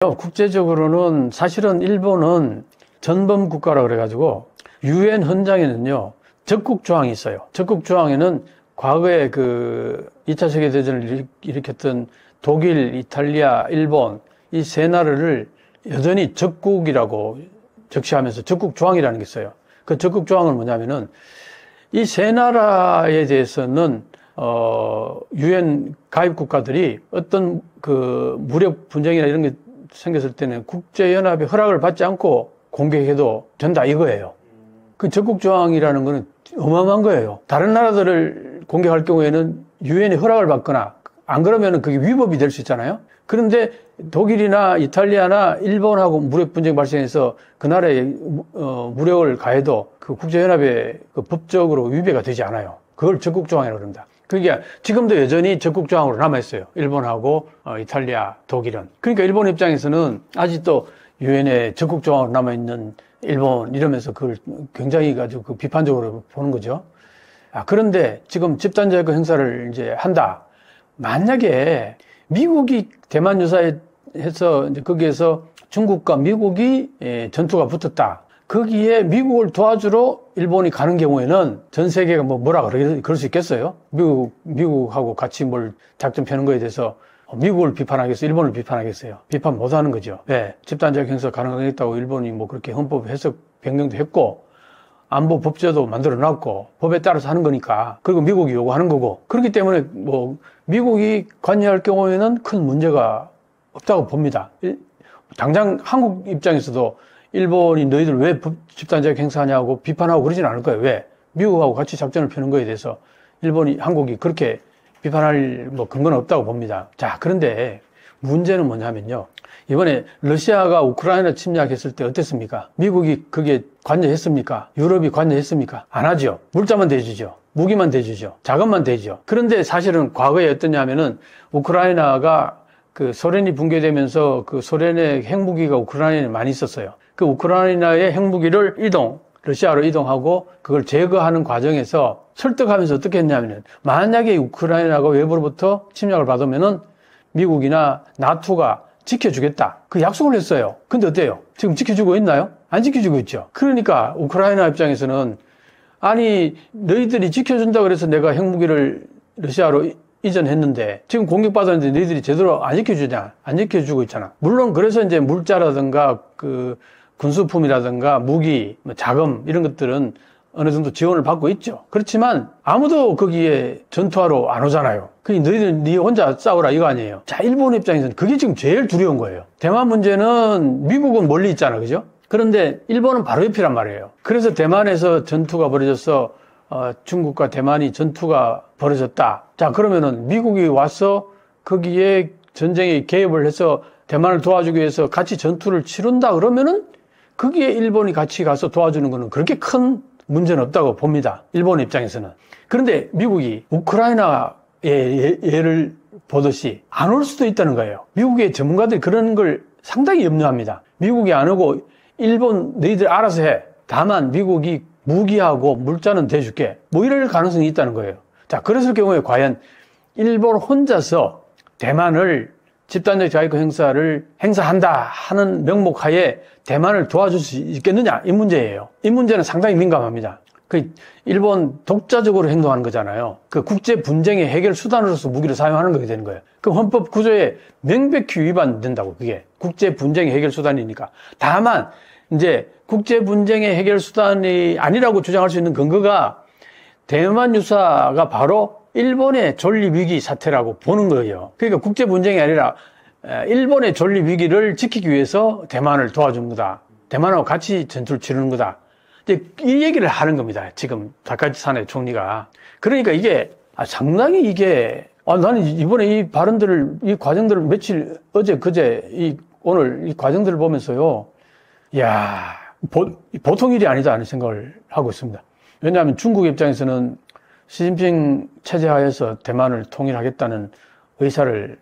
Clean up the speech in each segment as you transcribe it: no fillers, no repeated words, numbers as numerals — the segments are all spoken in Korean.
국제적으로는 사실은 일본은 전범 국가라 그래가지고 유엔 헌장에는요 적국 조항이 있어요. 적국 조항에는 과거에 그 2차 세계대전을 일으켰던 독일, 이탈리아, 일본 이 세 나라를 여전히 적국이라고 적시하면서 적국 조항이라는 게 있어요. 그 적국 조항은 뭐냐면은 이 세 나라에 대해서는 유엔 가입 국가들이 어떤 그 무력 분쟁이나 이런 게 생겼을 때는 국제연합의 허락을 받지 않고 공격해도 된다 이거예요. 그 적국 조항이라는 거는 어마어마한 거예요. 다른 나라들을 공격할 경우에는 유엔의 허락을 받거나 안 그러면 그게 위법이 될 수 있잖아요. 그런데 독일이나 이탈리아나 일본하고 무력 분쟁이 발생해서 그 나라에 무력을 가해도 그 국제연합의 그 법적으로 위배가 되지 않아요. 그걸 적국 조항이라고 합니다. 그게 지금도 여전히 적국 조항으로 남아있어요. 일본하고 이탈리아, 독일은. 그러니까 일본 입장에서는 아직도 유엔에 적국 조항으로 남아있는 일본 이러면서 그걸 굉장히 가지고 그 비판적으로 보는 거죠. 그런데 지금 집단자격 행사를 이제 한다. 만약에 미국이 대만 유사해서 이제 거기에서 중국과 미국이 전투가 붙었다. 거기에 미국을 도와주러 일본이 가는 경우에는 전 세계가 뭐라 그럴 수 있겠어요? 미국하고 같이 뭘 작전 펴는 거에 대해서 미국을 비판하겠어요? 일본을 비판하겠어요? 비판 못 하는 거죠. 네. 집단적 행사 가능하겠다고 일본이 뭐 그렇게 헌법 해석 변경도 했고, 안보 법제도 만들어 놨고, 법에 따라서 하는 거니까. 그리고 미국이 요구하는 거고. 그렇기 때문에 미국이 관여할 경우에는 큰 문제가 없다고 봅니다. 당장 한국 입장에서도 일본이 너희들 왜 집단적 행사하냐고 비판하고 그러진 않을 거예요. 왜? 미국하고 같이 작전을 펴는 거에 대해서 한국이 그렇게 비판할 근거는 없다고 봅니다. 자, 그런데 문제는 뭐냐면요. 이번에 러시아가 우크라이나 침략했을 때 어땠습니까? 미국이 그게 관여했습니까? 유럽이 관여했습니까? 안 하죠. 물자만 대주죠. 무기만 대주죠. 자금만 대죠. 그런데 사실은 과거에 어떠냐면은 우크라이나가 그 소련이 붕괴되면서 그 소련의 핵무기가 우크라이나에 많이 있었어요. 그 우크라이나의 핵무기를 러시아로 이동하고 그걸 제거하는 과정에서 설득하면서 어떻게 했냐면은 만약에 우크라이나가 외부로부터 침략을 받으면은 미국이나 나토가 지켜주겠다. 그 약속을 했어요. 근데 어때요? 지금 지켜주고 있나요? 안 지켜주고 있죠. 그러니까 우크라이나 입장에서는 아니 너희들이 지켜준다 그래서 내가 핵무기를 러시아로 이전했는데 지금 공격받았는데 너희들이 제대로 안 지켜주냐? 안 지켜주고 있잖아. 물론 그래서 이제 물자라든가 그 군수품이라든가 무기, 자금 이런 것들은 어느 정도 지원을 받고 있죠. 그렇지만 아무도 거기에 전투하러 안 오잖아요. 너희들 혼자 싸우라 이거 아니에요. 자, 일본 입장에서는 그게 지금 제일 두려운 거예요. 대만 문제는 미국은 멀리 있잖아, 그죠? 그런데 일본은 바로 옆이란 말이에요. 그래서 대만에서 전투가 벌어져서 중국과 대만이 전투가 벌어졌다. 자, 그러면은 미국이 와서 거기에 전쟁에 개입을 해서 대만을 도와주기 위해서 같이 전투를 치른다 그러면은 거기에 일본이 같이 가서 도와주는 거는 그렇게 큰 문제는 없다고 봅니다. 일본 입장에서는. 그런데 미국이 우크라이나의 예를 보듯이 안 올 수도 있다는 거예요. 미국의 전문가들이 그런 걸 상당히 염려합니다. 미국이 안 오고 일본 너희들 알아서 해. 다만 미국이 무기하고 물자는 대줄게. 이럴 가능성이 있다는 거예요. 자, 그랬을 경우에 과연 일본 혼자서 대만을 집단적 자위권 행사를 행사한다 하는 명목하에 대만을 도와줄 수 있겠느냐? 이 문제예요. 이 문제는 상당히 민감합니다. 일본 독자적으로 행동하는 거잖아요. 그 국제 분쟁의 해결 수단으로서 무기를 사용하는 거게 되는 거예요. 그 헌법 구조에 명백히 위반된다고, 그게. 국제 분쟁의 해결 수단이니까. 다만, 이제 국제 분쟁의 해결 수단이 아니라고 주장할 수 있는 근거가 대만 유사가 바로 일본의 존립위기 사태라고 보는 거예요. 그러니까 국제 분쟁이 아니라 일본의 존립위기를 지키기 위해서 대만을 도와준 거다. 대만하고 같이 전투를 치르는 거다. 이제 이 얘기를 하는 겁니다. 지금 다카치 사네 총리가. 그러니까 이게 상당히 나는 이번에 이 발언들을, 이 과정들을 어제, 그제, 오늘 이 과정들을 보면서요. 이야, 보통 일이 아니다 하는 생각을 하고 있습니다. 왜냐하면 중국 입장에서는 시진핑 체제 하에서 대만을 통일하겠다는 의사를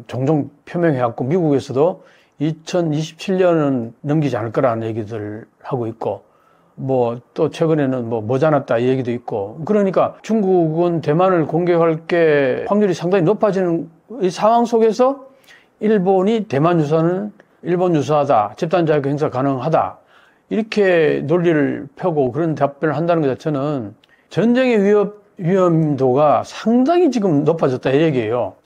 종종 표명해왔고, 미국에서도 2027년은 넘기지 않을 거라는 얘기들을 하고 있고, 또 최근에는 모자랐다 이 얘기도 있고, 그러니까 중국은 대만을 공격할 게 확률이 상당히 높아지는 이 상황 속에서 일본이 대만 유산을 일본 유사하다, 집단 자격 행사 가능하다, 이렇게 논리를 펴고 그런 답변을 한다는 것 자체는 전쟁의 위험도가 상당히 지금 높아졌다 이 얘기예요.